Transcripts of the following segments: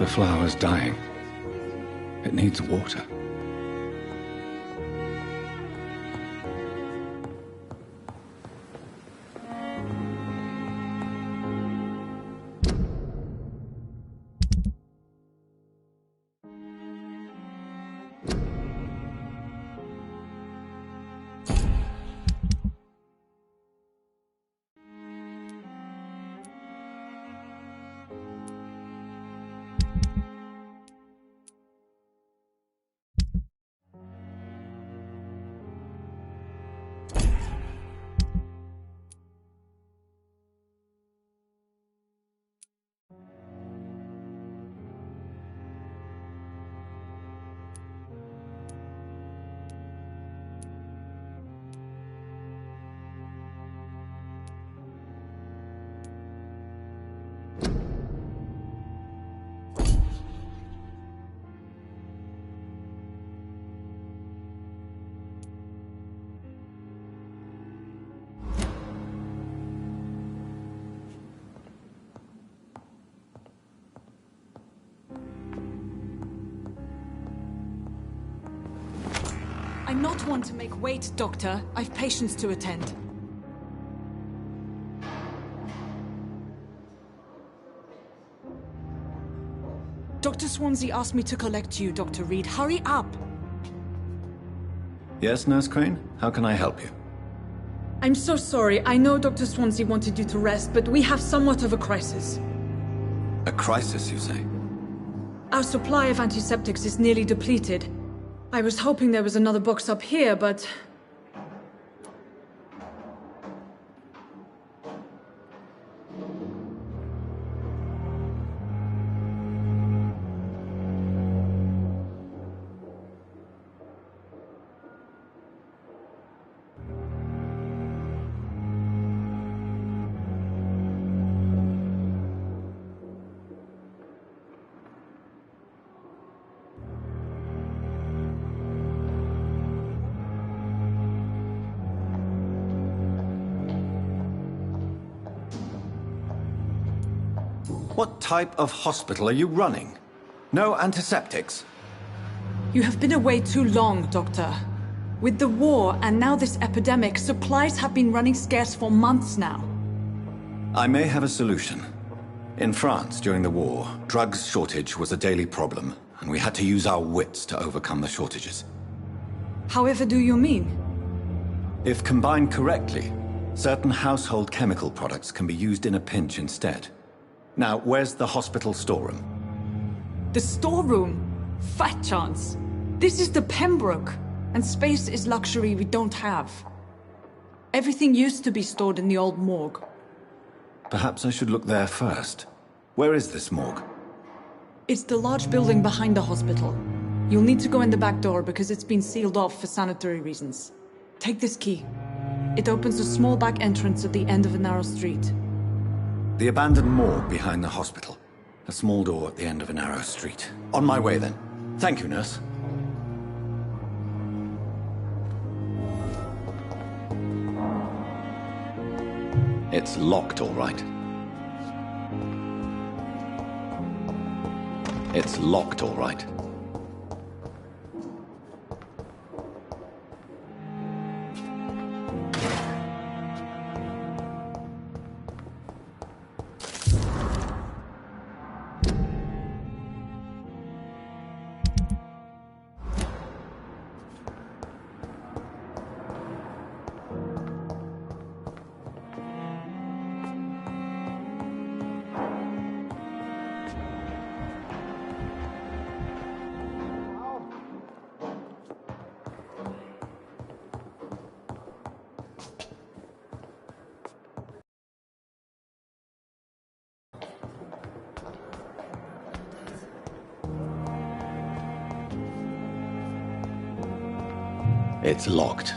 The flower's dying. It needs water. I'm not one to make wait, Doctor. I've patients to attend. Dr. Swansea asked me to collect you, Dr. Reed. Hurry up! Yes, Nurse Crane? How can I help you? I'm so sorry. I know Dr. Swansea wanted you to rest, but we have somewhat of a crisis. A crisis, you say? Our supply of antiseptics is nearly depleted. I was hoping there was another box up here, but... What type of hospital are you running? No antiseptics? You have been away too long, Doctor. With the war and now this epidemic, supplies have been running scarce for months now. I may have a solution. In France, during the war, drugs shortage was a daily problem, and we had to use our wits to overcome the shortages. However do you mean? If combined correctly, certain household chemical products can be used in a pinch instead. Now, where's the hospital storeroom? The storeroom? Fat chance. This is the Pembroke, and space is luxury we don't have. Everything used to be stored in the old morgue. Perhaps I should look there first. Where is this morgue? It's the large building behind the hospital. You'll need to go in the back door because it's been sealed off for sanitary reasons. Take this key. It opens a small back entrance at the end of a narrow street. The abandoned morgue behind the hospital. A small door at the end of a narrow street. On my way, then. Thank you, nurse. It's locked, all right. It's locked, all right. It's locked.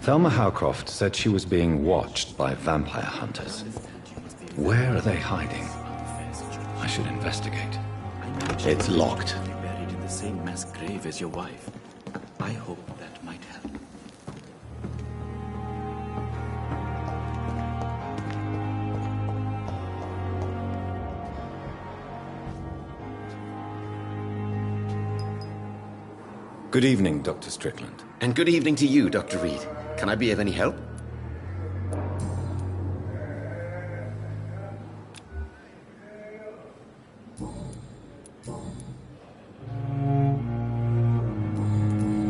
Thelma Howcroft said she was being watched by vampire hunters. Where are they hiding? I should investigate. It's locked. Buried in the same mass grave as your wife. I hope that might help. Good evening, Dr. Strickland. And good evening to you, Dr. Reed. Can I be of any help?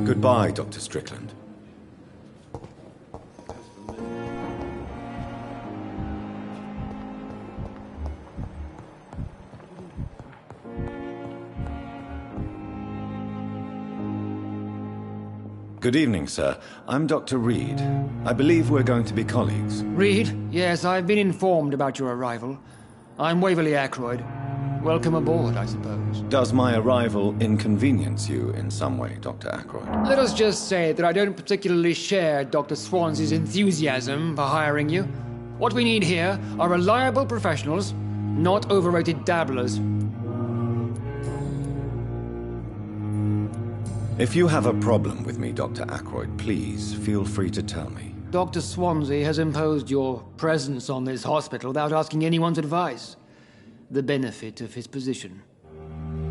Goodbye, Dr. Strickland. Good evening, sir. I'm Dr. Reed. I believe we're going to be colleagues. Reed? Yes, I've been informed about your arrival. I'm Waverly Ackroyd. Welcome aboard, I suppose. Does my arrival inconvenience you in some way, Dr. Ackroyd? Let us just say that I don't particularly share Dr. Swansea's enthusiasm for hiring you. What we need here are reliable professionals, not overrated dabblers. If you have a problem with me, Dr. Ackroyd, please feel free to tell me. Dr. Swansea has imposed your presence on this hospital without asking anyone's advice. The benefit of his position.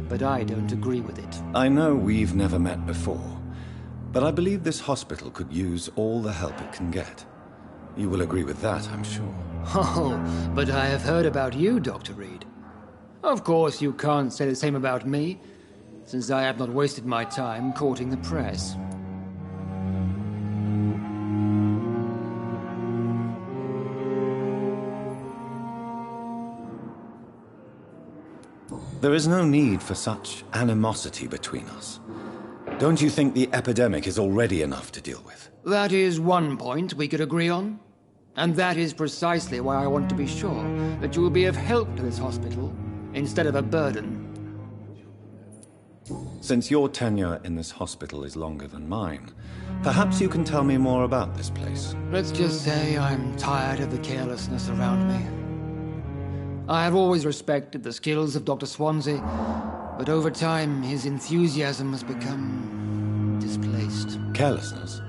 But I don't agree with it. I know we've never met before, but I believe this hospital could use all the help it can get. You will agree with that, I'm sure. Oh, but I have heard about you, Dr. Reed. Of course, you can't say the same about me, since I have not wasted my time courting the press. There is no need for such animosity between us. Don't you think the epidemic is already enough to deal with? That is one point we could agree on. And that is precisely why I want to be sure that you will be of help to this hospital, instead of a burden. Since your tenure in this hospital is longer than mine, perhaps you can tell me more about this place. Let's just say I'm tired of the carelessness around me. I have always respected the skills of Dr. Swansea, but over time his enthusiasm has become displaced. Carelessness?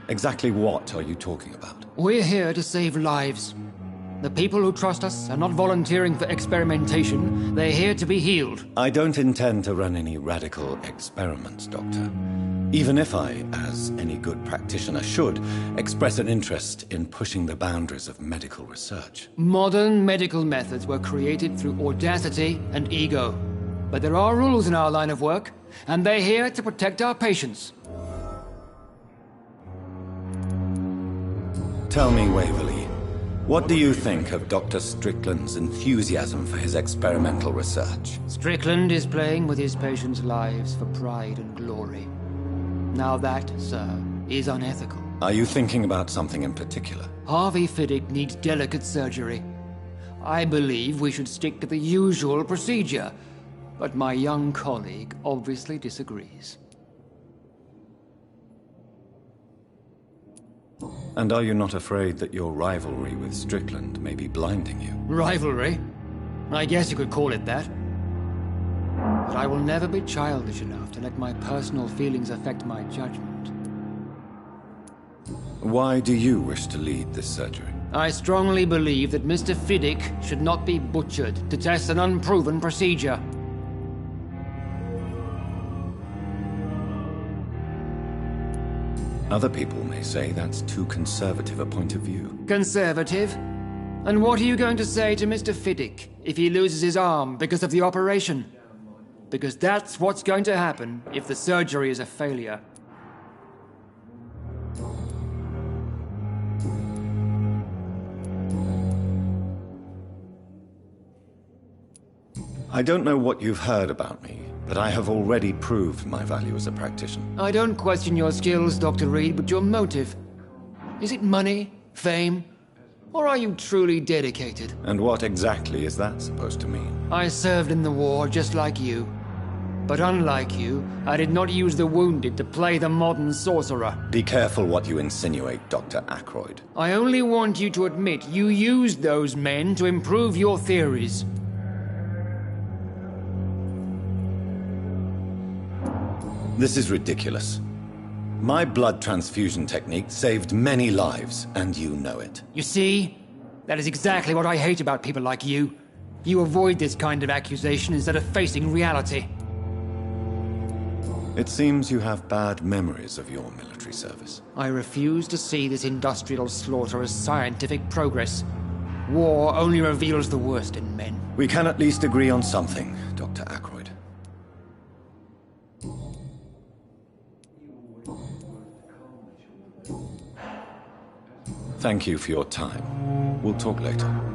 Exactly what are you talking about? We're here to save lives. The people who trust us are not volunteering for experimentation. They're here to be healed. I don't intend to run any radical experiments, Doctor. Even if I, as any good practitioner should, express an interest in pushing the boundaries of medical research. Modern medical methods were created through audacity and ego. But there are rules in our line of work, and they're here to protect our patients. Tell me, Waverly, what do you think of Dr. Strickland's enthusiasm for his experimental research? Strickland is playing with his patients' lives for pride and glory. Now that, sir, is unethical. Are you thinking about something in particular? Harvey Fiddick needs delicate surgery. I believe we should stick to the usual procedure, but my young colleague obviously disagrees. And are you not afraid that your rivalry with Strickland may be blinding you? Rivalry? I guess you could call it that. But I will never be childish enough to let my personal feelings affect my judgment. Why do you wish to lead this surgery? I strongly believe that Mr. Fiddick should not be butchered to test an unproven procedure. Other people may say that's too conservative a point of view. Conservative? And what are you going to say to Mr. Fiddick if he loses his arm because of the operation? Because that's what's going to happen if the surgery is a failure. I don't know what you've heard about me, but I have already proved my value as a practitioner. I don't question your skills, Dr. Reed, but your motive. Is it money, fame, or are you truly dedicated? And what exactly is that supposed to mean? I served in the war just like you. But unlike you, I did not use the wounded to play the modern sorcerer. Be careful what you insinuate, Dr. Ackroyd. I only want you to admit you used those men to improve your theories. This is ridiculous. My blood transfusion technique saved many lives, and you know it. You see? That is exactly what I hate about people like you. You avoid this kind of accusation instead of facing reality. It seems you have bad memories of your military service. I refuse to see this industrial slaughter as scientific progress. War only reveals the worst in men. We can at least agree on something, Dr. Ackroyd. Thank you for your time. We'll talk later.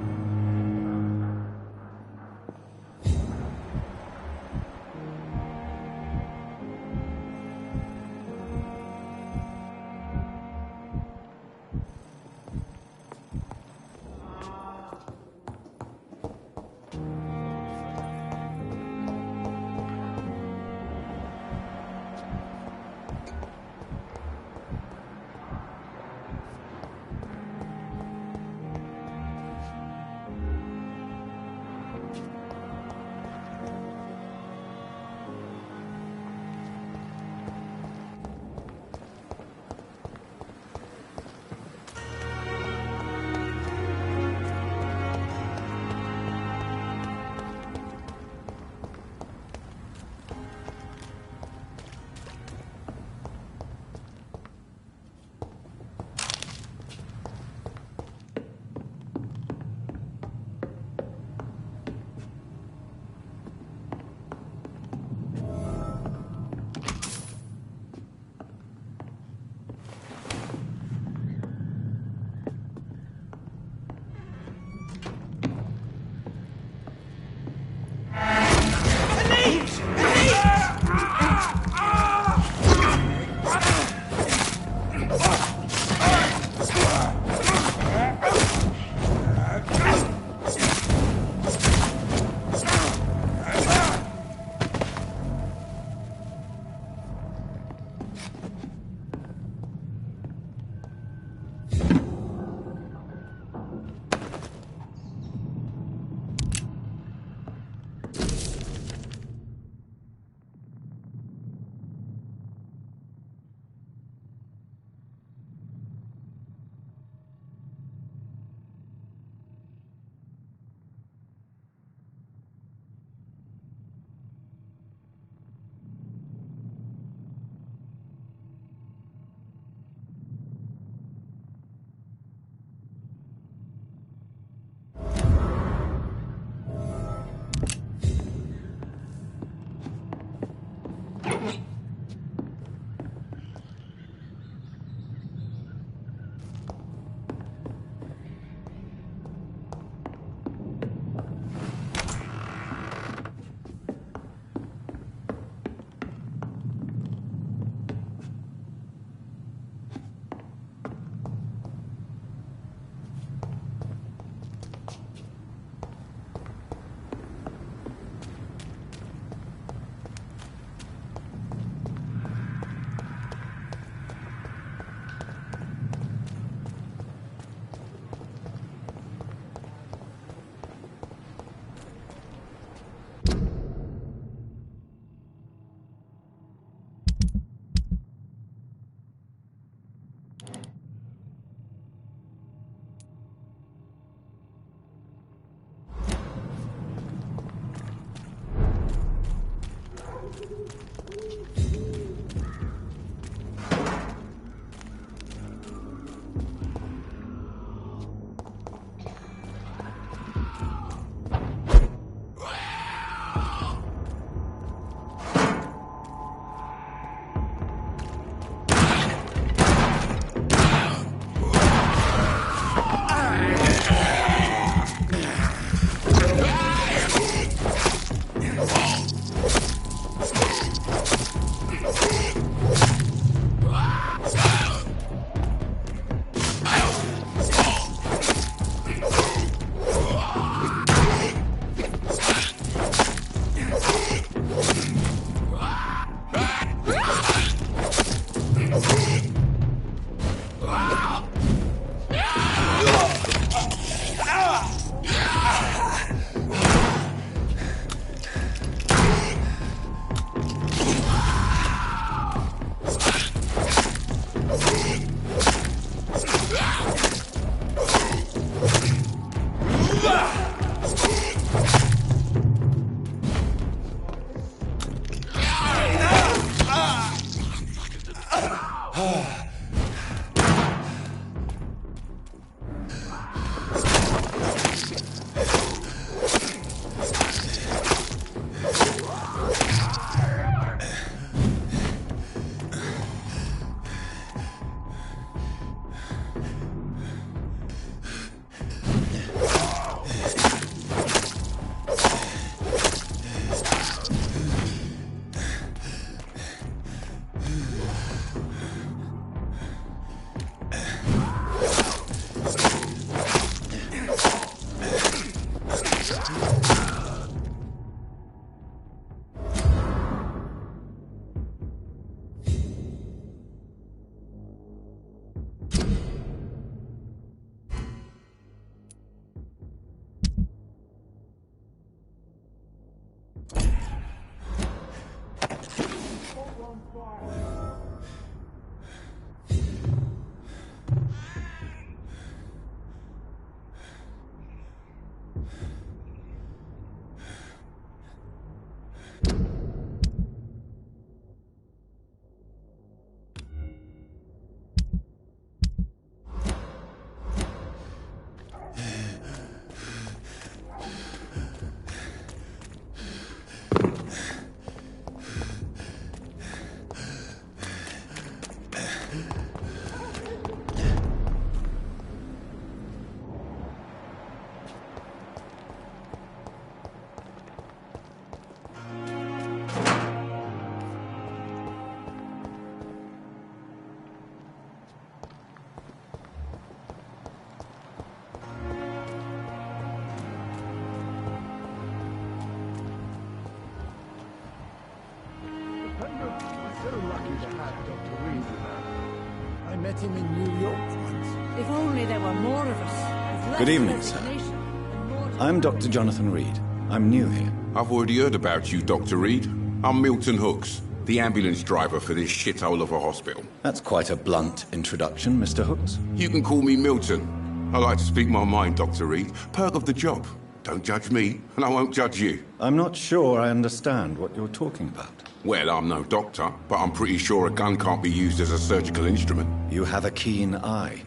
I met him in New York once. If only there were more of us. with Good less evening, sir. resignation and more- I'm Dr. Jonathan Reed. I'm new here. I've already heard about you, Dr. Reed. I'm Milton Hooks, the ambulance driver for this shithole of a hospital. That's quite a blunt introduction, Mr. Hooks. You can call me Milton. I like to speak my mind, Dr. Reed. Perk of the job. Don't judge me, and I won't judge you. I'm not sure I understand what you're talking about. Well, I'm no doctor, but I'm pretty sure a gun can't be used as a surgical instrument. You have a keen eye.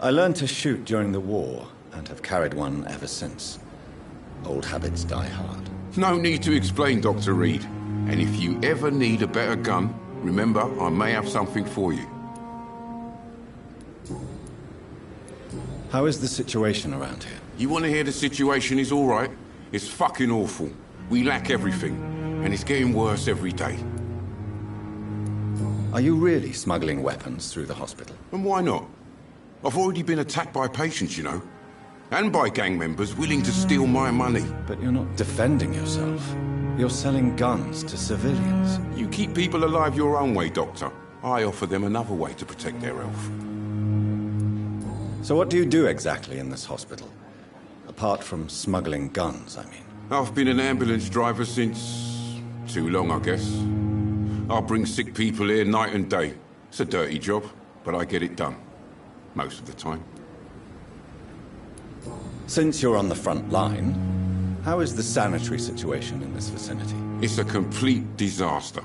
I learned to shoot during the war, and have carried one ever since. Old habits die hard. No need to explain, Dr. Reed. And if you ever need a better gun, remember, I may have something for you. How is the situation around here? You want to hear the situation is all right? It's fucking awful. We lack everything, and it's getting worse every day. Are you really smuggling weapons through the hospital? And why not? I've already been attacked by patients, you know. And by gang members willing to steal my money. But you're not defending yourself. You're selling guns to civilians. You keep people alive your own way, Doctor. I offer them another way to protect their health. So what do you do exactly in this hospital? Apart from smuggling guns, I mean. I've been an ambulance driver since... too long, I guess. I bring sick people here night and day. It's a dirty job, but I get it done. Most of the time. Since you're on the front line, how is the sanitary situation in this vicinity? It's a complete disaster.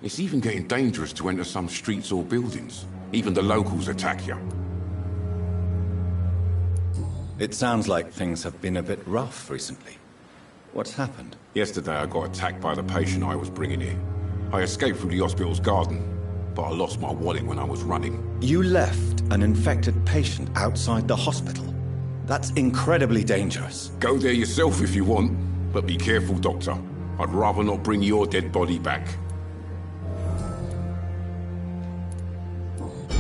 It's even getting dangerous to enter some streets or buildings. Even the locals attack you. It sounds like things have been a bit rough recently. What's happened? Yesterday I got attacked by the patient I was bringing here. I escaped through the hospital's garden, but I lost my wallet when I was running. You left an infected patient outside the hospital? That's incredibly dangerous. Go there yourself if you want, but be careful, Doctor. I'd rather not bring your dead body back.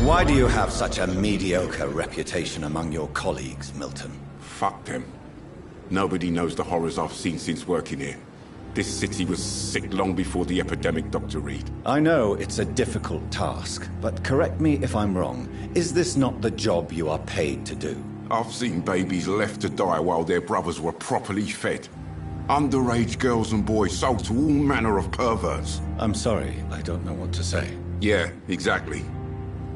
Why do you have such a mediocre reputation among your colleagues, Milton? Fuck them. Nobody knows the horrors I've seen since working here. This city was sick long before the epidemic, Dr. Reed. I know it's a difficult task, but correct me if I'm wrong. Is this not the job you are paid to do? I've seen babies left to die while their brothers were properly fed. Underage girls and boys sold to all manner of perverts. I'm sorry, I don't know what to say. Yeah, exactly.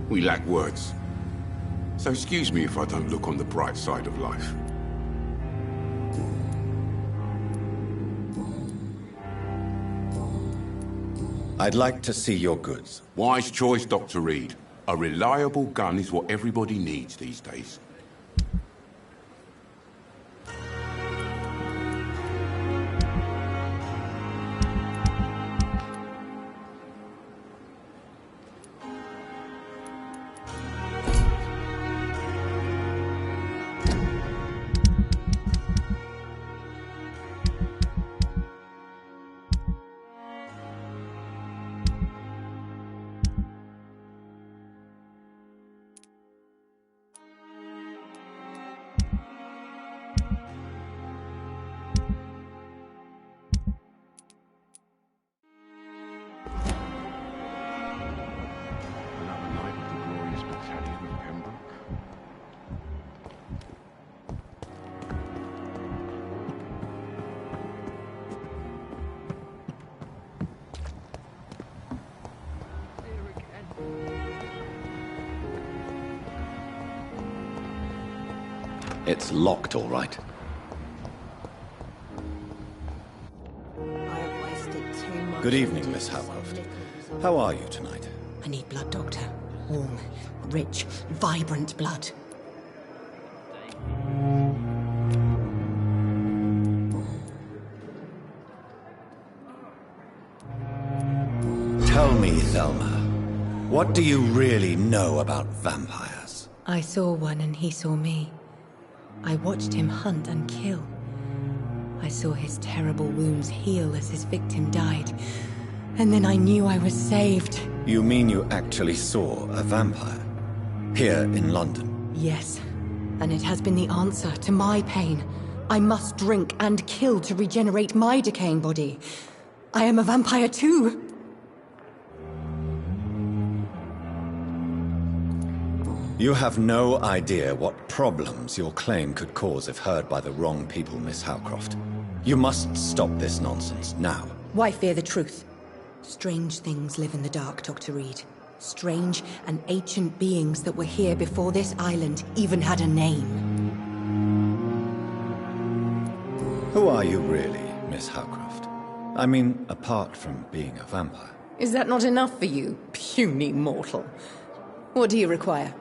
We lack words. So excuse me if I don't look on the bright side of life. I'd like to see your goods. Wise choice, Dr. Reed. A reliable gun is what everybody needs these days. It's locked, all right. I have wasted too much. Good evening, Miss Howcroft. How are you tonight? I need blood, Doctor. Warm, rich, vibrant blood. Tell me, Thelma, what do you really know about vampires? I saw one and he saw me. I watched him hunt and kill. I saw his terrible wounds heal as his victim died. And then I knew I was saved. You mean you actually saw a vampire? Here in London? Yes. And it has been the answer to my pain. I must drink and kill to regenerate my decaying body. I am a vampire too. You have no idea what problems your claim could cause if heard by the wrong people, Miss Howcroft. You must stop this nonsense now. Why fear the truth? Strange things live in the dark, Dr. Reed. Strange and ancient beings that were here before this island even had a name. Who are you really, Miss Howcroft? I mean, apart from being a vampire. Is that not enough for you, puny mortal? What do you require?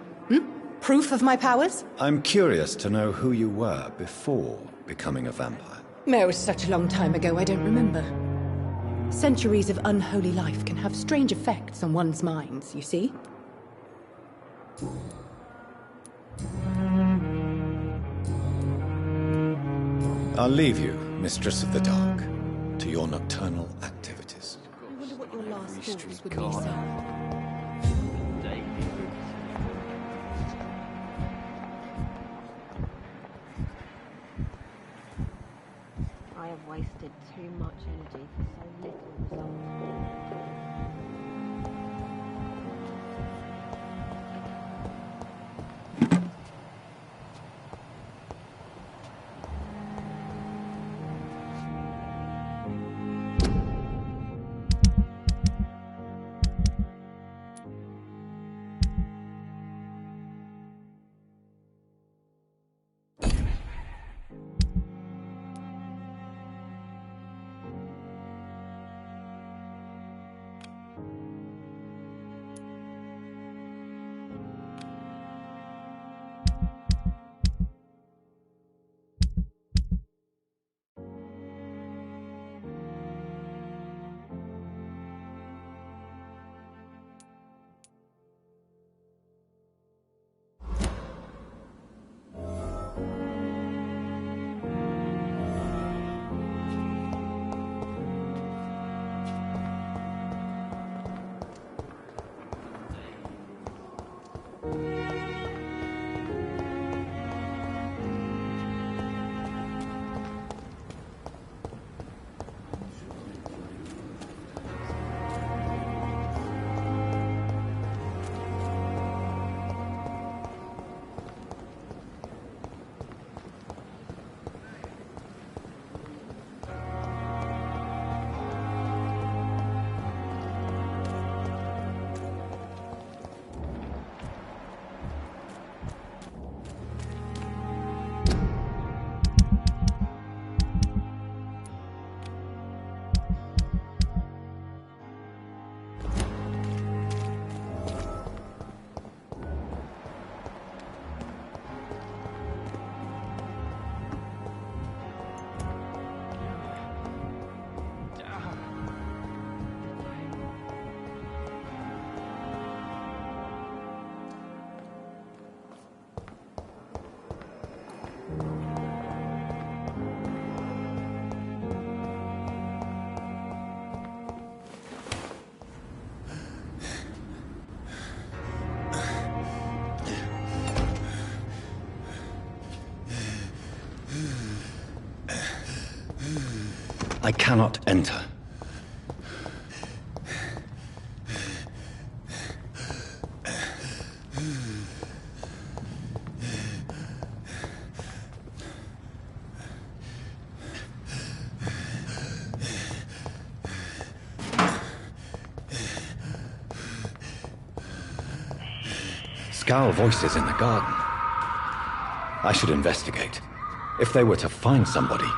Proof of my powers? I'm curious to know who you were before becoming a vampire. It was such a long time ago, I don't remember. Centuries of unholy life can have strange effects on one's minds, you see? I'll leave you, Mistress of the Dark, to your nocturnal activities. I wonder what your last thoughts would be, sir. I have wasted too much energy for so little result. I cannot enter. Scowl voices in the garden. I should investigate. If they were to find somebody...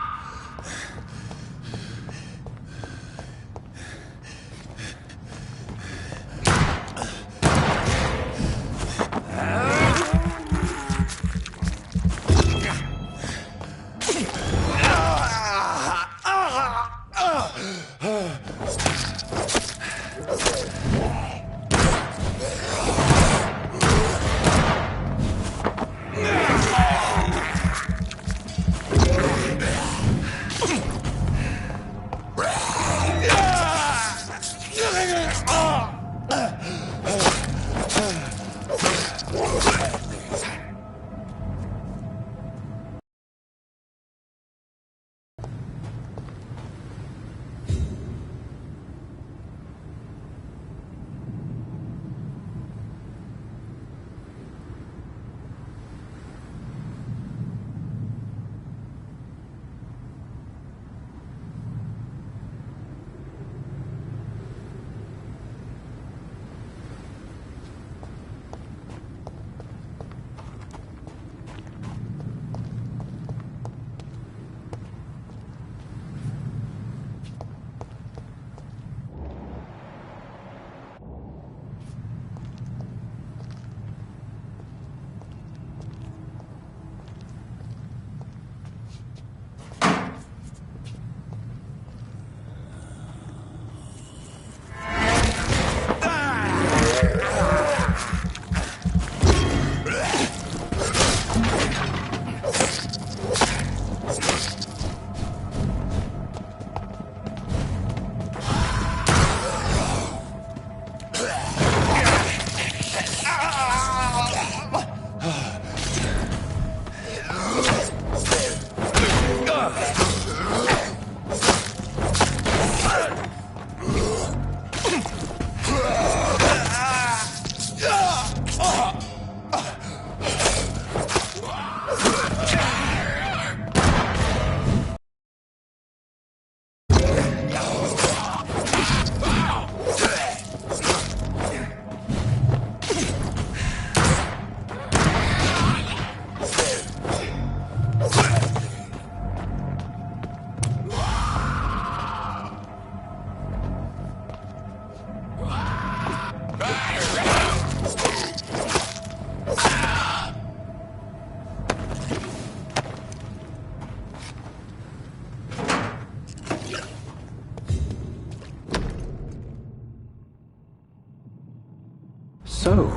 So,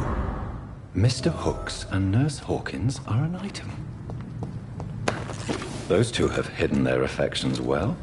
Mr. Hooks and Nurse Hawkins are an item. Those two have hidden their affections well.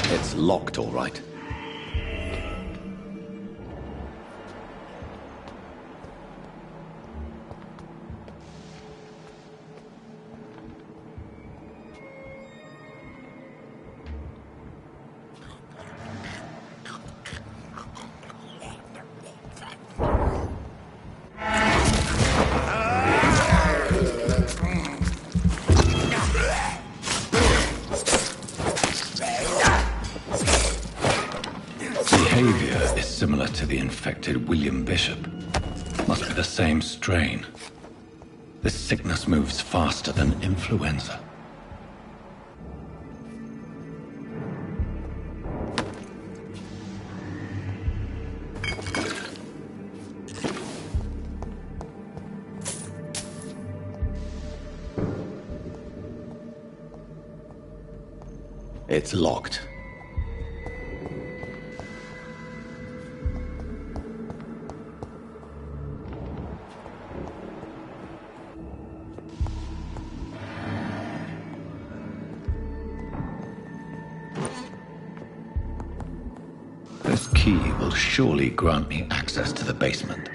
It's locked, all right. Behavior is similar to the infected William Bishop. Must be the same strain. This sickness moves faster than influenza. It's locked. This key will surely grant me access to the basement.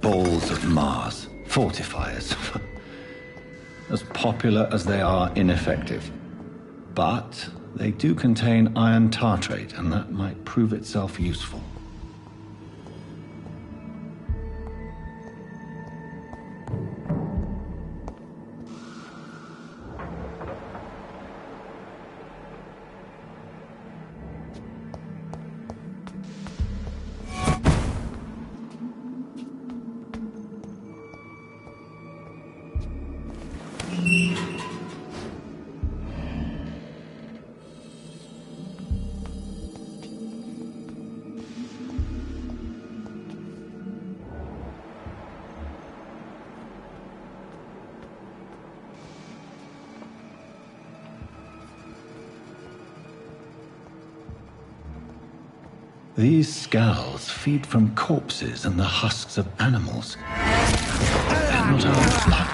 Balls of Mars, fortifiers. As popular as they are ineffective. But they do contain iron tartrate, and that might prove itself useful. These scowls feed from corpses and the husks of animals. They're not our blood.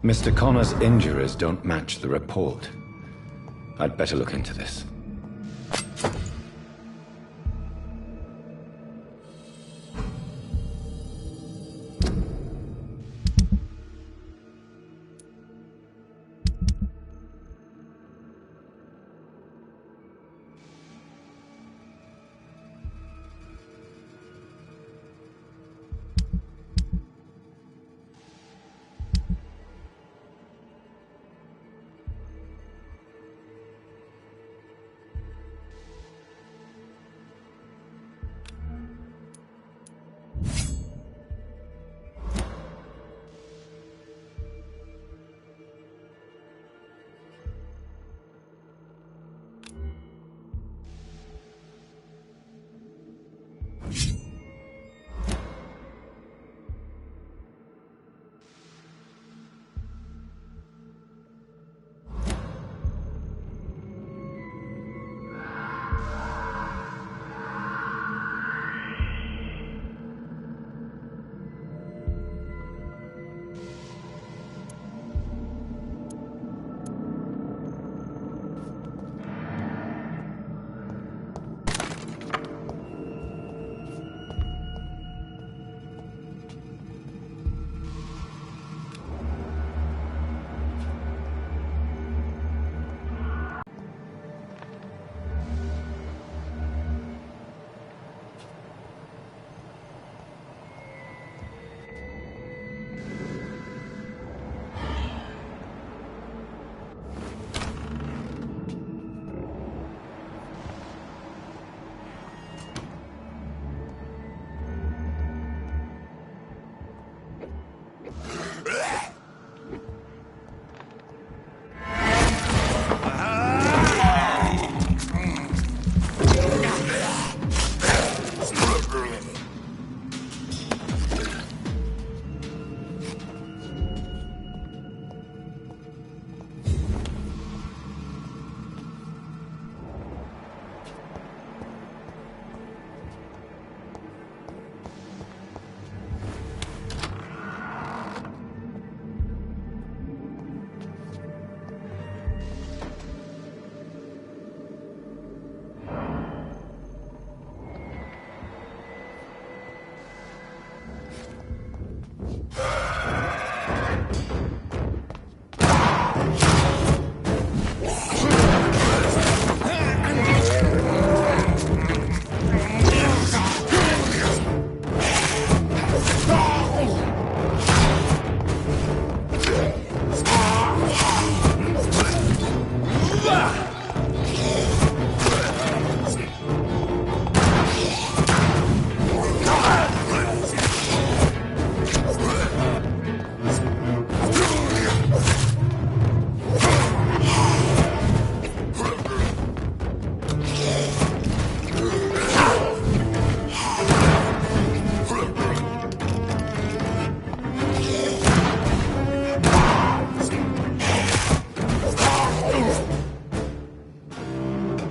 Mr. Connor's injuries don't match the report. I'd better look into this.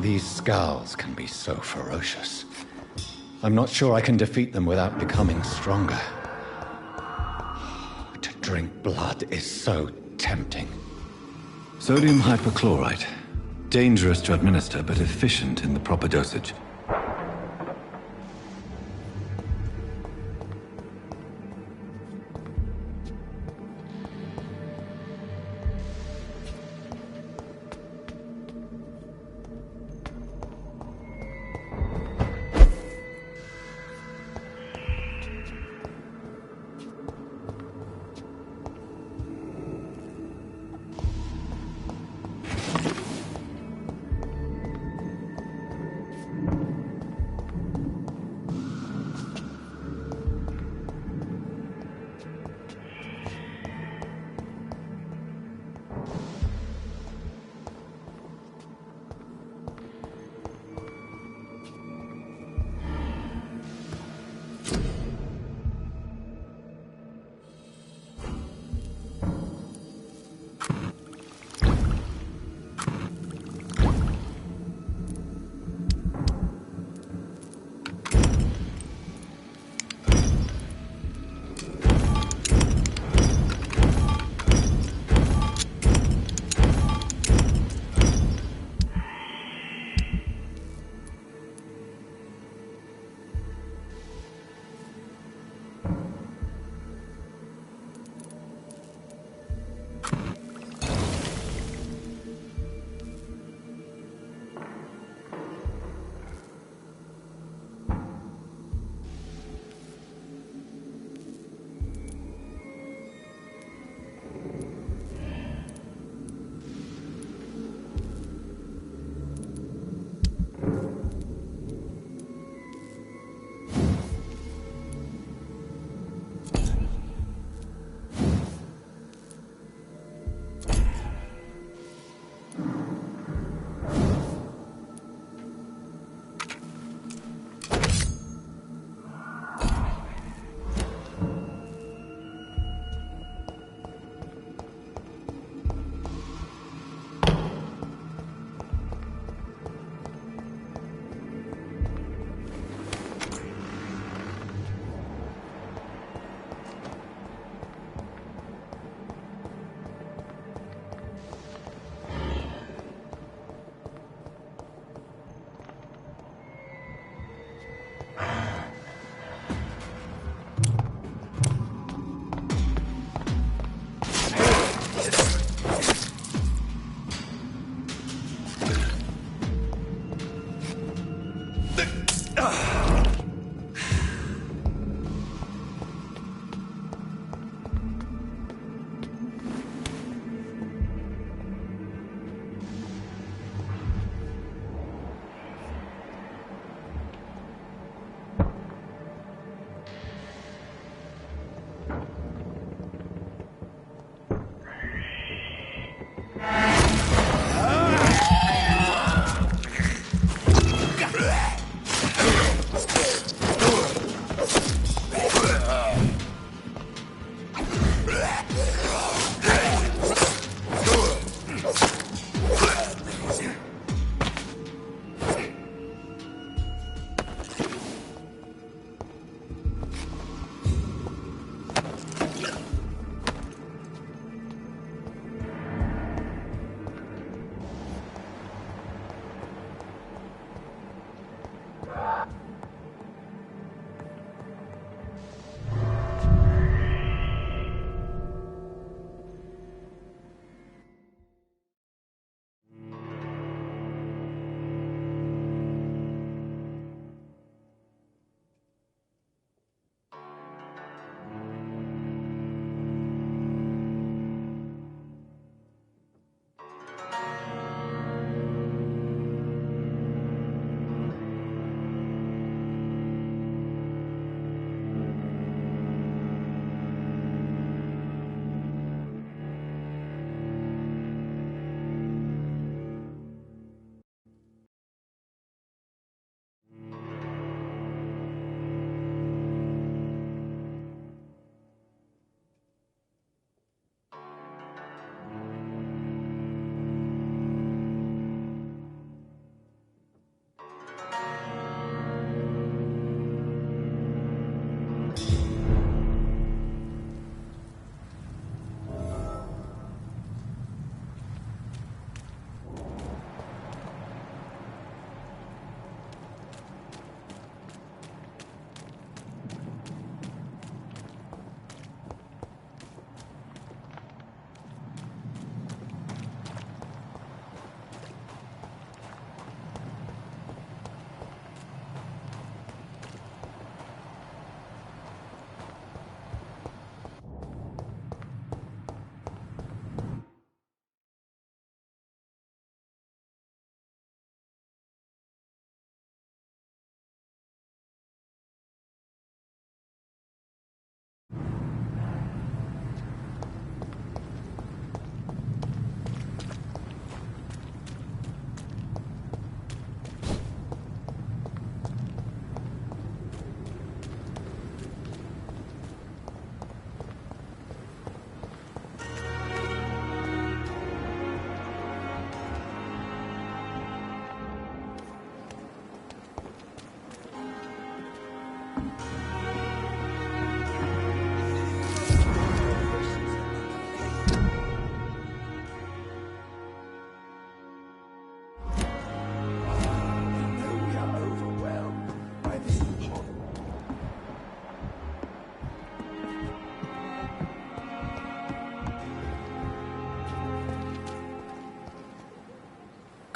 These scowls can be so ferocious. I'm not sure I can defeat them without becoming stronger. To drink blood is so tempting. Sodium hypochlorite. Dangerous to administer, but efficient in the proper dosage.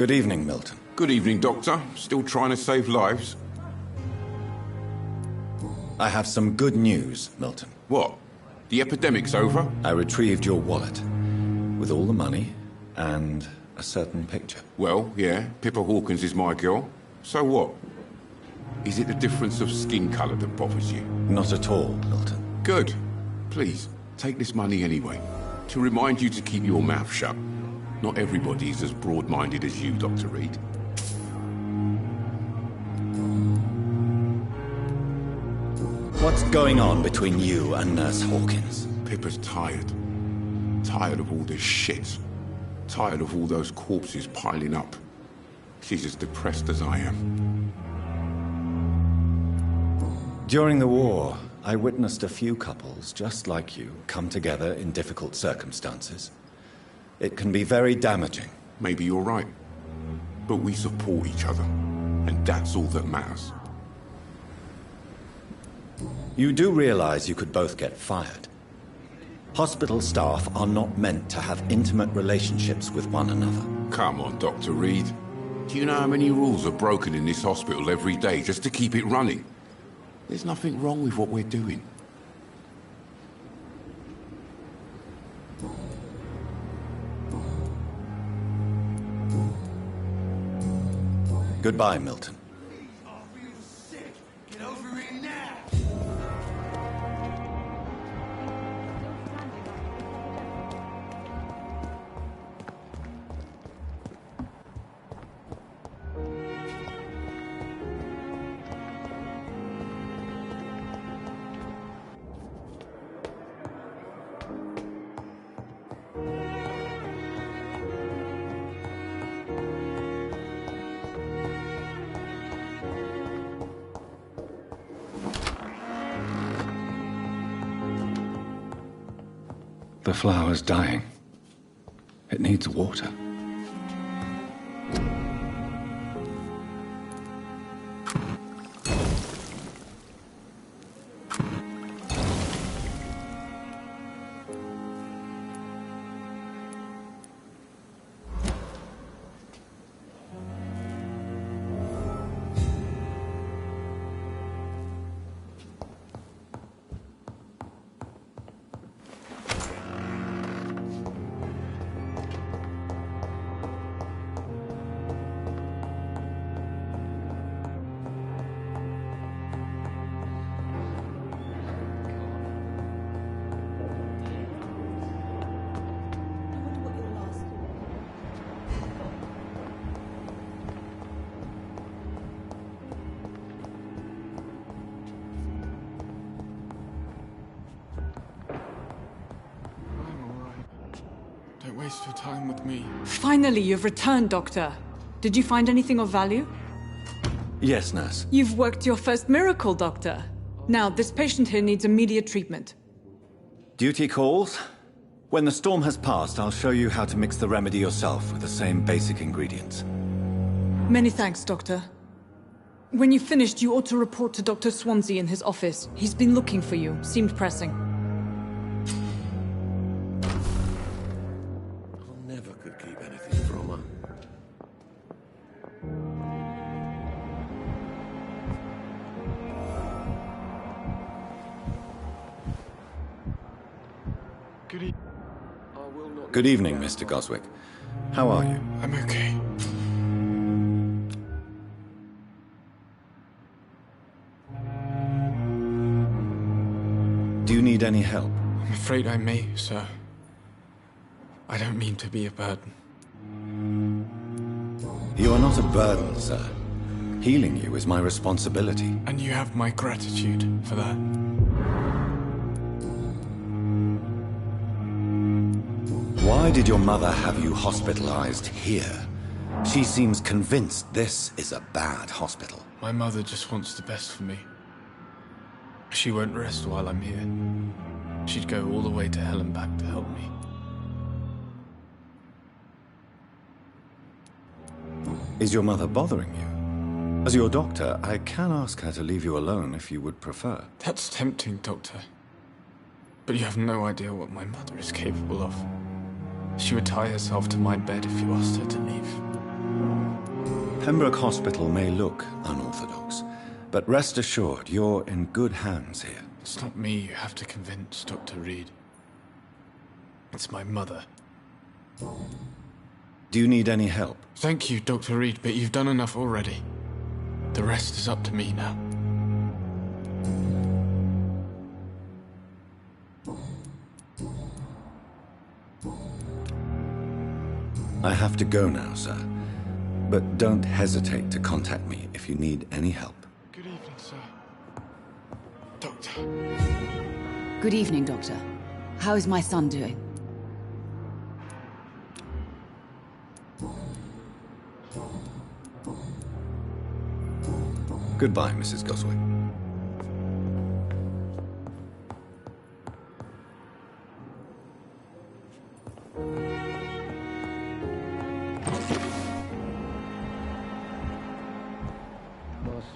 Good evening, Milton. Good evening, Doctor. Still trying to save lives? I have some good news, Milton. What? The epidemic's over? I retrieved your wallet, with all the money and a certain picture. Well, yeah, Pippa Hawkins is my girl. So what? Is it the difference of skin colour that bothers you? Not at all, Milton. Good. Please, take this money anyway. To remind you to keep your mouth shut. Not everybody is as broad-minded as you, Dr. Reed. What's going on between you and Nurse Hawkins? Pippa's tired. Tired of all this shit. Tired of all those corpses piling up. She's as depressed as I am. During the war, I witnessed a few couples just like you come together in difficult circumstances. It can be very damaging. Maybe you're right. But we support each other. And that's all that matters. You do realize you could both get fired. Hospital staff are not meant to have intimate relationships with one another. Come on, Dr. Reed. Do you know how many rules are broken in this hospital every day just to keep it running? There's nothing wrong with what we're doing. Goodbye, Milton. The flower's dying. It needs water. Don't waste your time with me. Finally, you've returned, Doctor. Did you find anything of value? Yes, nurse. You've worked your first miracle, Doctor. Now, this patient here needs immediate treatment. Duty calls. When the storm has passed, I'll show you how to mix the remedy yourself with the same basic ingredients. Many thanks, Doctor. When you've finished, you ought to report to Dr. Swansea in his office. He's been looking for you. Seemed pressing. I never could keep anything from her. Good evening, Mr. Goswick. How are you? I'm okay. Do you need any help? I'm afraid I may, sir. I don't mean to be a burden. You are not a burden, sir. Healing you is my responsibility. And you have my gratitude for that. Why did your mother have you hospitalized here? She seems convinced this is a bad hospital. My mother just wants the best for me. She won't rest while I'm here. She'd go all the way to hell and back to help me. Is your mother bothering you? As your doctor, I can ask her to leave you alone if you would prefer. That's tempting, Doctor. But you have no idea what my mother is capable of. She would tie herself to my bed if you asked her to leave. Pembroke Hospital may look unorthodox, but rest assured, you're in good hands here. It's not me you have to convince, Dr. Reed. It's my mother. Do you need any help? Thank you, Dr. Reed, but you've done enough already. The rest is up to me now. I have to go now, sir. But don't hesitate to contact me if you need any help. Good evening, sir. Doctor. Good evening, Doctor. How is my son doing? Goodbye, Mrs. Goswick.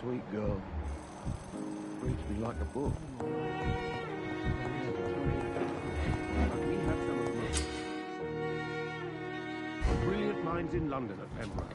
Sweet girl. Reads me like a book. Brilliant minds in London at Pembroke.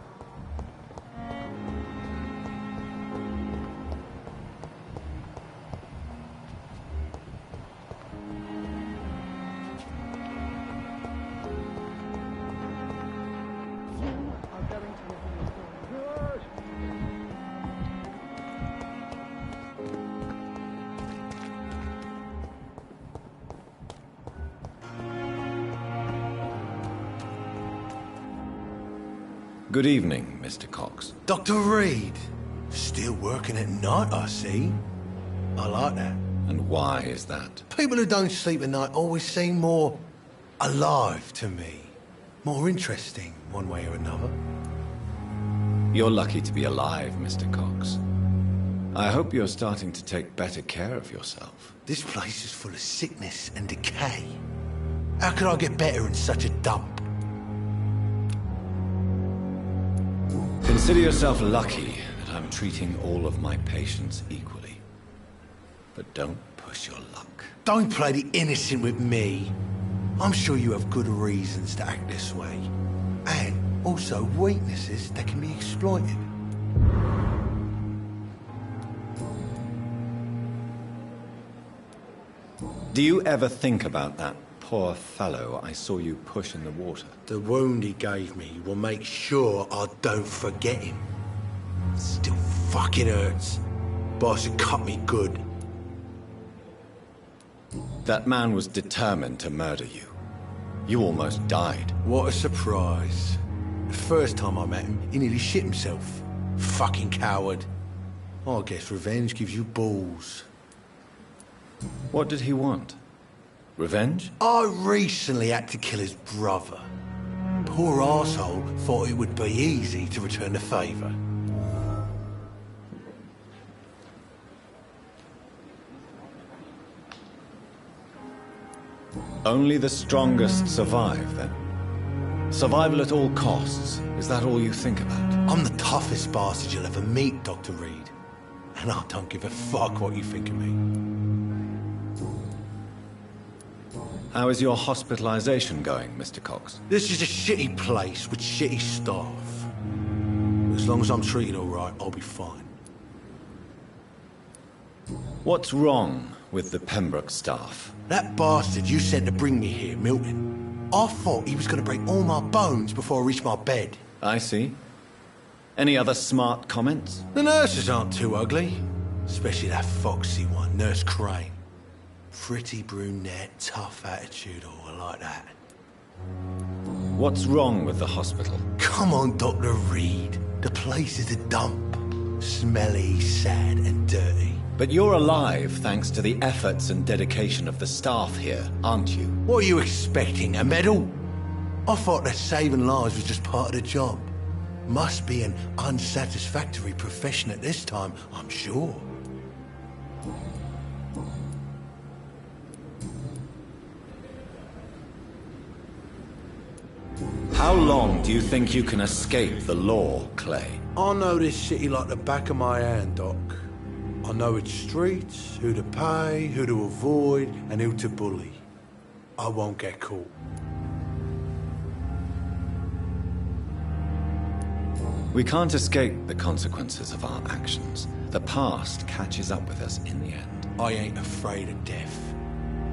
Good evening, Mr. Cox. Dr. Reed. Still working at night, I see. I like that. And why is that? People who don't sleep at night always seem more alive to me. More interesting, one way or another. You're lucky to be alive, Mr. Cox. I hope you're starting to take better care of yourself. This place is full of sickness and decay. How could I get better in such a dump? Consider yourself lucky that I'm treating all of my patients equally. But don't push your luck. Don't play the innocent with me. I'm sure you have good reasons to act this way. And also weaknesses that can be exploited. Do you ever think about that poor fellow I saw you push in the water? The wound he gave me will make sure I don't forget him. Still fucking hurts. Boss had cut me good. That man was determined to murder you. You almost died. What a surprise. The first time I met him, he nearly shit himself. Fucking coward. I guess revenge gives you balls. What did he want? Revenge? I recently had to kill his brother. Poor arsehole thought it would be easy to return the favour. Only the strongest survive, then? Survival at all costs. Is that all you think about? I'm the toughest bastard you'll ever meet, Dr. Reed. And I don't give a fuck what you think of me. How is your hospitalization going, Mr. Cox? This is a shitty place with shitty staff. As long as I'm treated all right, I'll be fine. What's wrong with the Pembroke staff? That bastard you sent to bring me here, Milton. I thought he was going to break all my bones before I reached my bed. I see. Any other smart comments? The nurses aren't too ugly. Especially that foxy one, Nurse Crane. Pretty brunette, tough attitude, all like that. What's wrong with the hospital? Come on, Dr. Reed. The place is a dump. Smelly, sad, and dirty. But you're alive thanks to the efforts and dedication of the staff here, aren't you? What are you expecting, a medal? I thought that saving lives was just part of the job. Must be an unsatisfactory profession at this time, I'm sure. How long do you think you can escape the law, Clay? I know this city like the back of my hand, Doc. I know its streets, who to pay, who to avoid, and who to bully. I won't get caught. We can't escape the consequences of our actions. The past catches up with us in the end. I ain't afraid of death.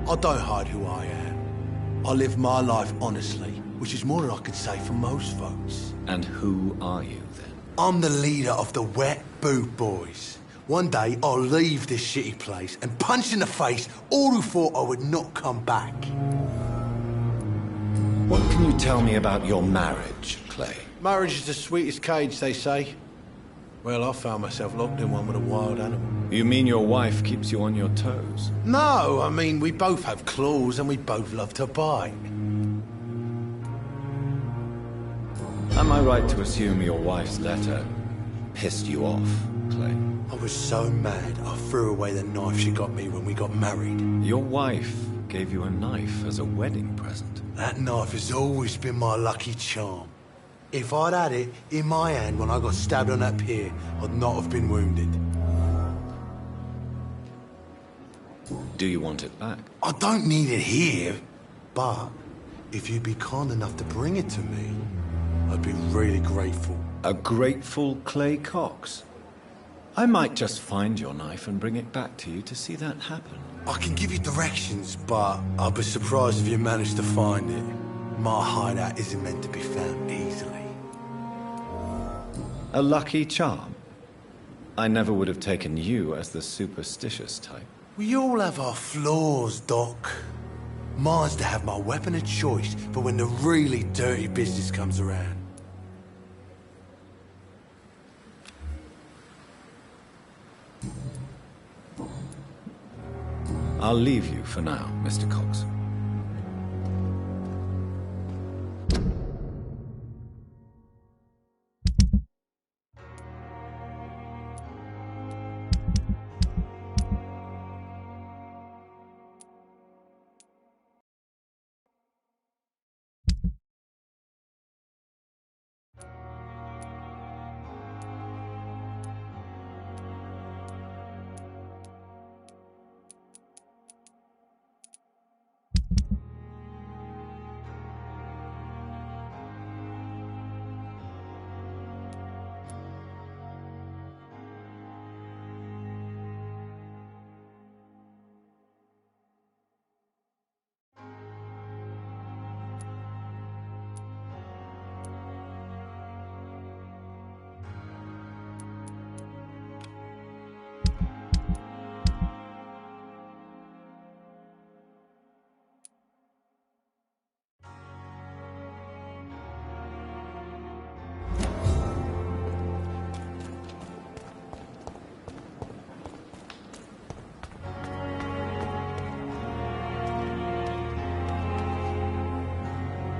I don't hide who I am. I live my life honestly, which is more than I could say for most folks. And who are you, then? I'm the leader of the Wet Boot Boys. One day, I'll leave this shitty place and punch in the face all who thought I would not come back. What can you tell me about your marriage, Clay? Marriage is the sweetest cage, they say. Well, I found myself locked in one with a wild animal. You mean your wife keeps you on your toes? No, I mean, we both have claws and we both love to bite. Am I right to assume your wife's letter pissed you off, Clay? I was so mad, I threw away the knife she got me when we got married. Your wife gave you a knife as a wedding present. That knife has always been my lucky charm. If I'd had it in my hand when I got stabbed on that pier, I'd not have been wounded. Do you want it back? I don't need it here, but if you'd be kind enough to bring it to me, I'd be really grateful. A grateful Clay Cox? I might just find your knife and bring it back to you to see that happen. I can give you directions, but I'll be surprised if you manage to find it. My hideout isn't meant to be found easily. A lucky charm? I never would have taken you as the superstitious type. We all have our flaws, Doc. Mine's to have my weapon of choice for when the really dirty business comes around. I'll leave you for now, Mr. Cox.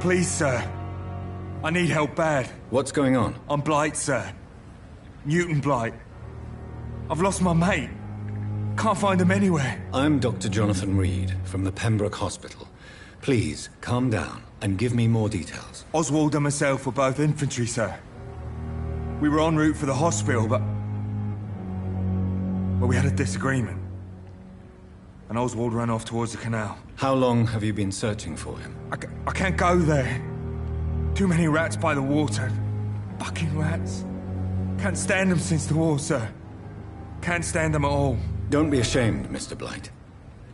Please, sir. I need help bad. What's going on? I'm Blight, sir. Newton Blight. I've lost my mate. Can't find him anywhere. I'm Dr. Jonathan Reed from the Pembroke Hospital. Please, calm down and give me more details. Oswald and myself were both infantry, sir. We were en route for the hospital, but we had a disagreement. And Oswald ran off towards the canal. How long have you been searching for him? I can't go there. Too many rats by the water. Fucking rats. Can't stand them since the war, sir. Can't stand them at all. Don't be ashamed, Mr. Blight.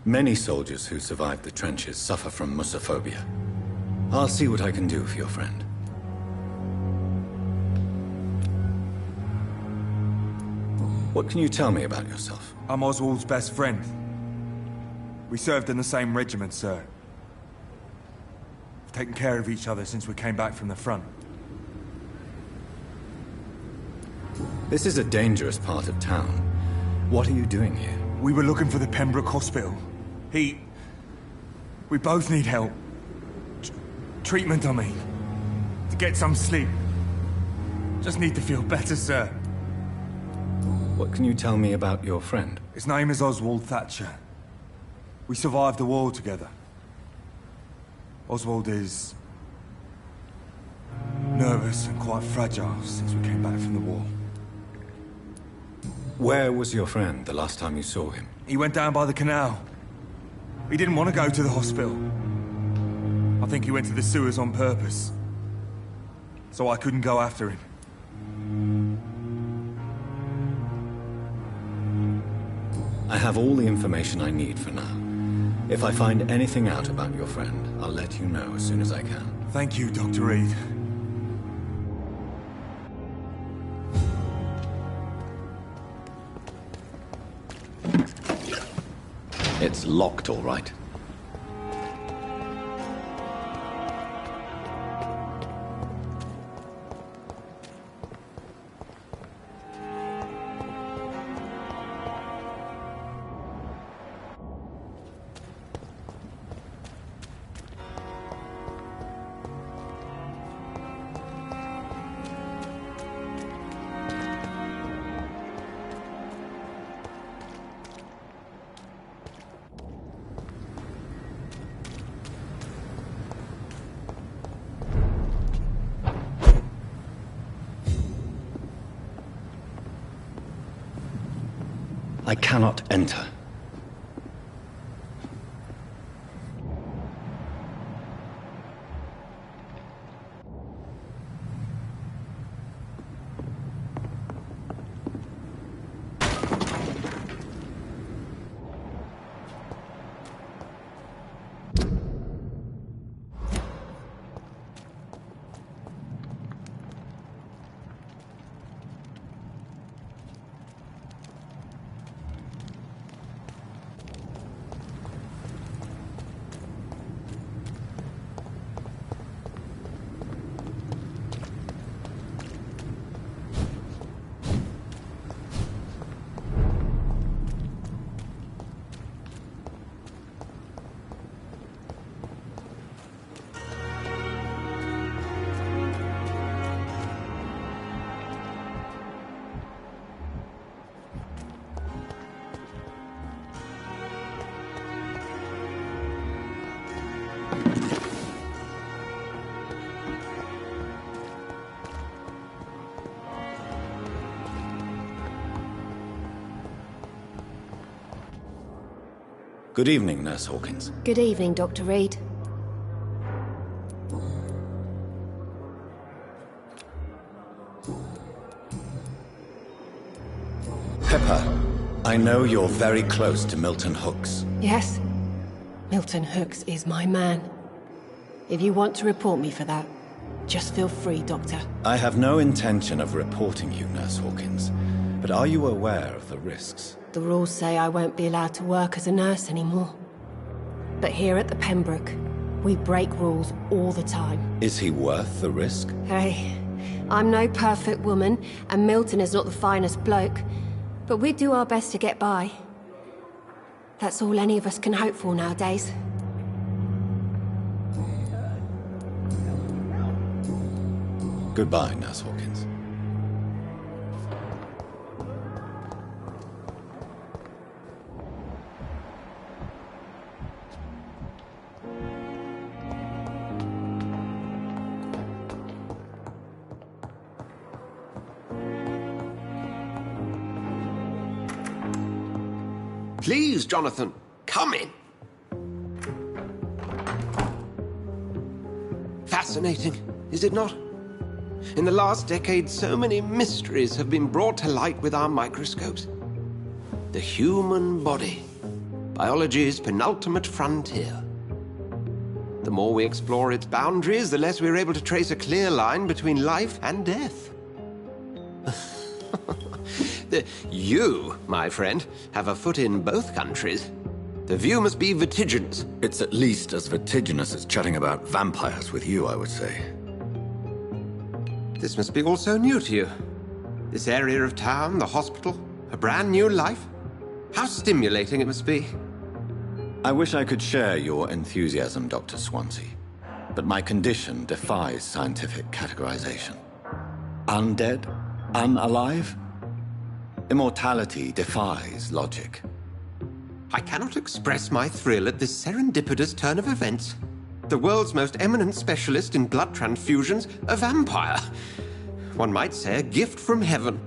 Many soldiers who survived the trenches suffer from musophobia. I'll see what I can do for your friend. What can you tell me about yourself? I'm Oswald's best friend. We served in the same regiment, sir. We've taken care of each other since we came back from the front. This is a dangerous part of town. What are you doing here? We were looking for the Pembroke Hospital. We both need help. Treatment, I mean. To get some sleep. Just need to feel better, sir. What can you tell me about your friend? His name is Oswald Thatcher. We survived the war together. Oswald is nervous and quite fragile since we came back from the war. Where was your friend the last time you saw him? He went down by the canal. He didn't want to go to the hospital. I think he went to the sewers on purpose. So I couldn't go after him. I have all the information I need for now. If I find anything out about your friend, I'll let you know as soon as I can. Thank you, Dr. Reed. It's locked, all right. I cannot enter. Good evening, Nurse Hawkins. Good evening, Dr. Reed. Pepper, I know you're very close to Milton Hooks. Yes? Milton Hooks is my man. If you want to report me for that, just feel free, Doctor. I have no intention of reporting you, Nurse Hawkins, but are you aware of the risks? The rules say I won't be allowed to work as a nurse anymore. But here at the Pembroke, we break rules all the time. Is he worth the risk? Hey, I'm no perfect woman, and Milton is not the finest bloke, but we do our best to get by. That's all any of us can hope for nowadays. Goodbye, Nurse Hawkins. Please, Jonathan, come in. Fascinating, is it not? In the last decade, so many mysteries have been brought to light with our microscopes. The human body, biology's penultimate frontier. The more we explore its boundaries, the less we're able to trace a clear line between life and death. You, my friend, have a foot in both countries. The view must be vertiginous. It's at least as vertiginous as chatting about vampires with you, I would say. This must be all so new to you. This area of town, the hospital, a brand new life. How stimulating it must be. I wish I could share your enthusiasm, Dr. Swansea, but my condition defies scientific categorization. Undead? Unalive? Immortality defies logic. I cannot express my thrill at this serendipitous turn of events. The world's most eminent specialist in blood transfusions, a vampire. One might say a gift from heaven.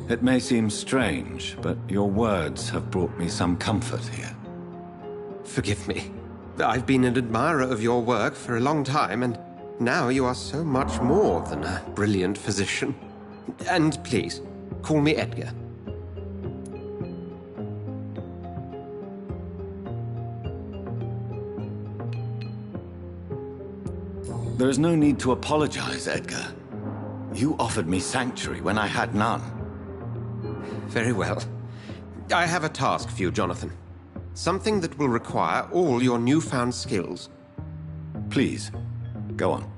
It may seem strange, but your words have brought me some comfort here. Forgive me. I've been an admirer of your work for a long time, and Now you are so much more than a brilliant physician. And please, call me Edgar. There is no need to apologize, Edgar. You offered me sanctuary when I had none. Very well. I have a task for you, Jonathan. Something that will require all your newfound skills. Please, go on.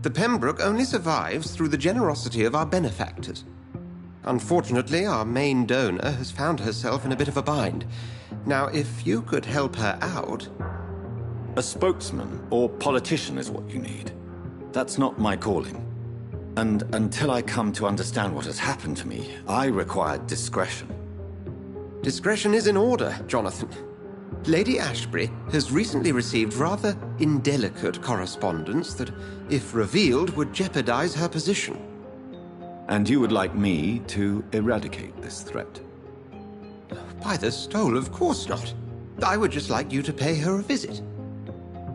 The Pembroke only survives through the generosity of our benefactors. Unfortunately, our main donor has found herself in a bit of a bind. Now, if you could help her out... A spokesman or politician is what you need. That's not my calling. And until I come to understand what has happened to me, I require discretion. Discretion is in order, Jonathan. Lady Ashbury has recently received rather indelicate correspondence that, if revealed, would jeopardize her position. And you would like me to eradicate this threat? By the stole, of course not. I would just like you to pay her a visit.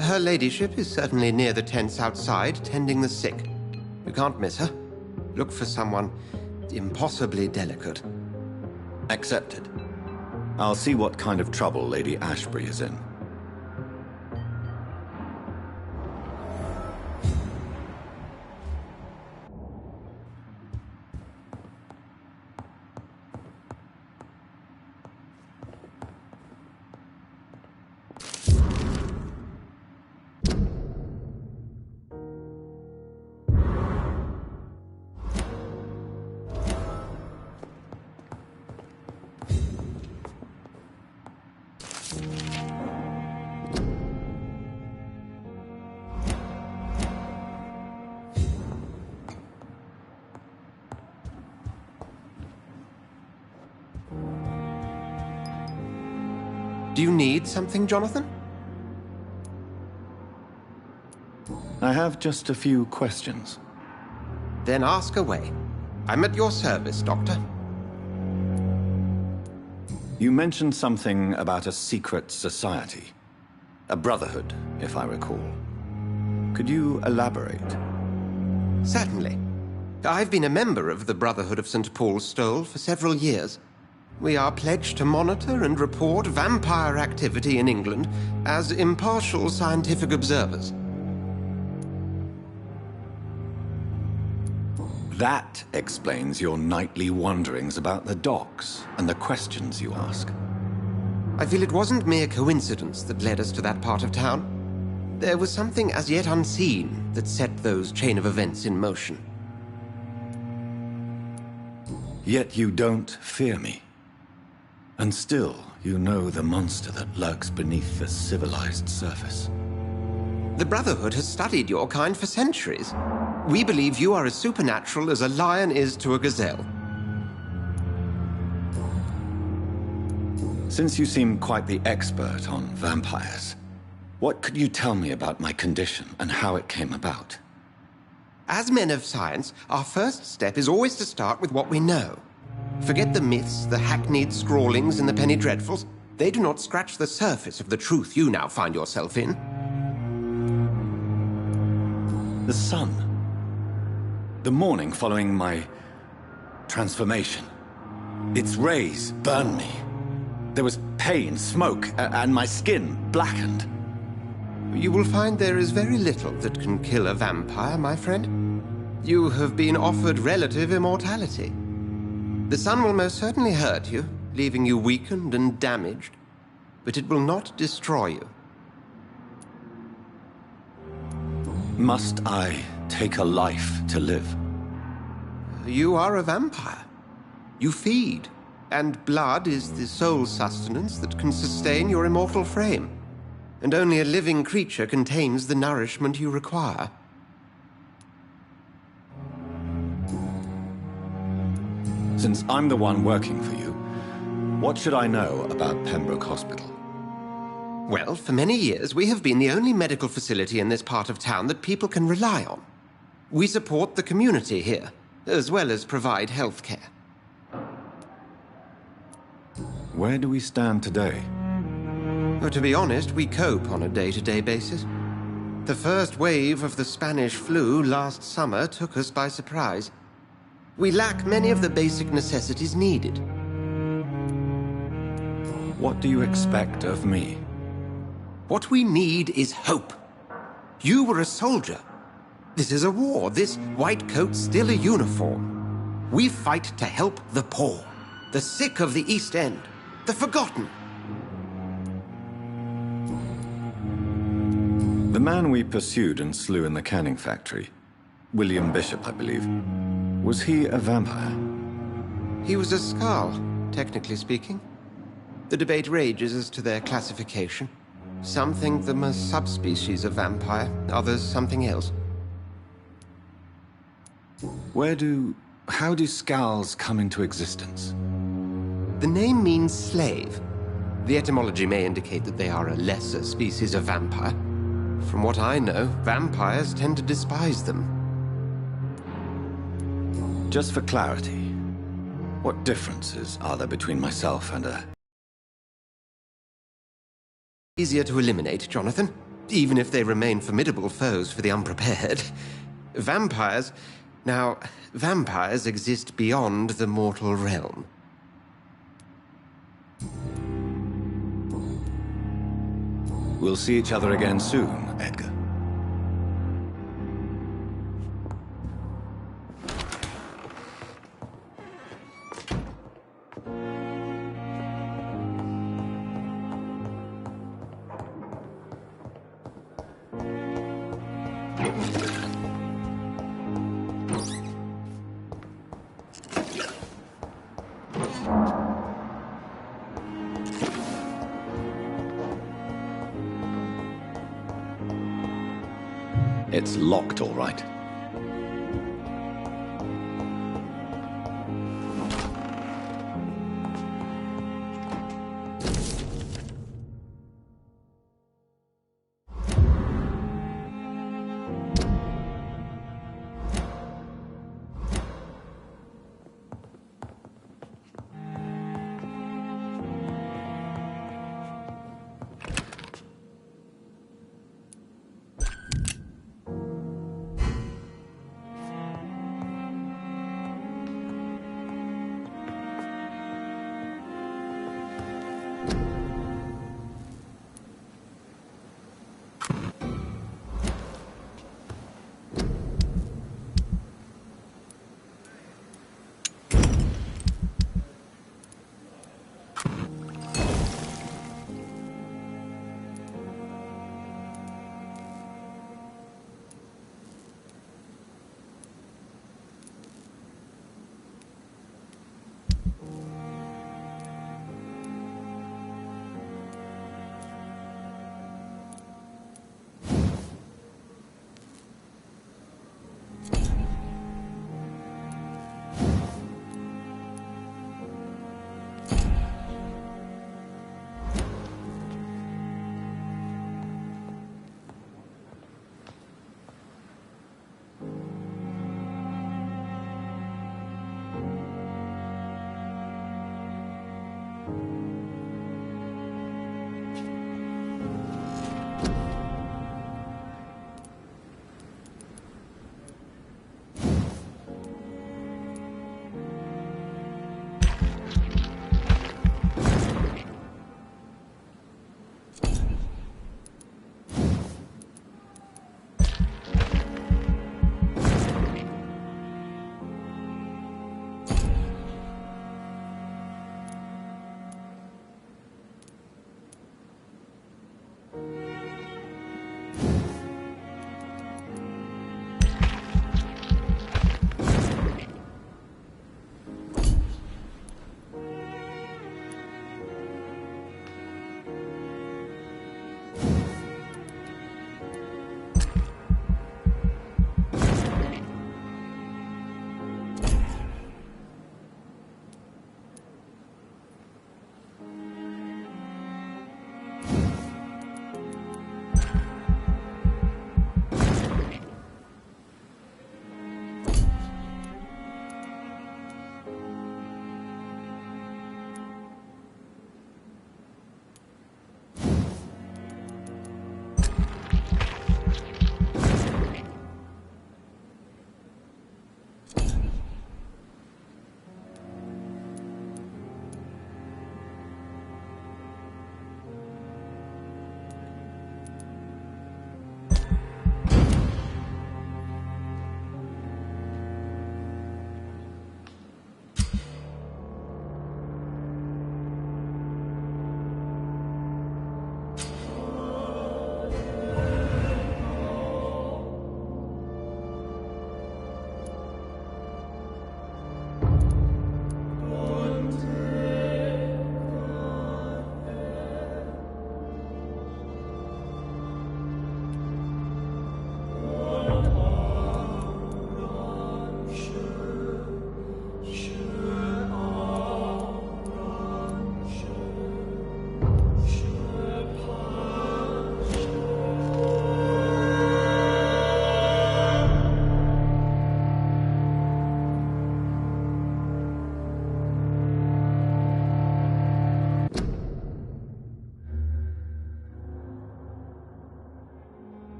Her ladyship is certainly near the tents outside, tending the sick. You can't miss her. Look for someone impossibly delicate. Accepted. I'll see what kind of trouble Lady Ashbury is in. Do you need something, Jonathan? I have just a few questions. Then ask away. I'm at your service, Doctor. You mentioned something about a secret society. A brotherhood, if I recall. Could you elaborate? Certainly. I've been a member of the Brotherhood of St. Paul's Stole for several years. We are pledged to monitor and report vampire activity in England as impartial scientific observers. That explains your nightly wanderings about the docks and the questions you ask. I feel it wasn't mere coincidence that led us to that part of town. There was something as yet unseen that set those chain of events in motion. Yet you don't fear me. And still, you know the monster that lurks beneath the civilized surface. The Brotherhood has studied your kind for centuries. We believe you are as supernatural as a lion is to a gazelle. Since you seem quite the expert on vampires, what could you tell me about my condition and how it came about? As men of science, our first step is always to start with what we know. Forget the myths, the hackneyed scrawlings, and the penny dreadfuls. They do not scratch the surface of the truth you now find yourself in. The sun. The morning following my transformation. Its rays burned me. There was pain, smoke, and my skin blackened. You will find there is very little that can kill a vampire, my friend. You have been offered relative immortality. The sun will most certainly hurt you, leaving you weakened and damaged, but it will not destroy you. Must I take a life to live? You are a vampire. You feed, and blood is the sole sustenance that can sustain your immortal frame. And only a living creature contains the nourishment you require. Since I'm the one working for you, what should I know about Pembroke Hospital? Well, for many years, we have been the only medical facility in this part of town that people can rely on. We support the community here, as well as provide health care. Where do we stand today? Well, to be honest, we cope on a day-to-day basis. The first wave of the Spanish flu last summer took us by surprise. We lack many of the basic necessities needed. What do you expect of me? What we need is hope. You were a soldier. This is a war. This white coat's still a uniform. We fight to help the poor, the sick of the East End, the forgotten. The man we pursued and slew in the canning factory, William Bishop, I believe, was he a vampire? He was a Skald, technically speaking. The debate rages as to their classification. Some think them a subspecies of vampire, others something else. How do Skalds come into existence? The name means slave. The etymology may indicate that they are a lesser species of vampire. From what I know, vampires tend to despise them. Just for clarity, what differences are there between myself and a... Easier to eliminate, Jonathan, even if they remain formidable foes for the unprepared. Vampires... Now, vampires exist beyond the mortal realm. We'll see each other again soon, Edgar. It's locked, all right.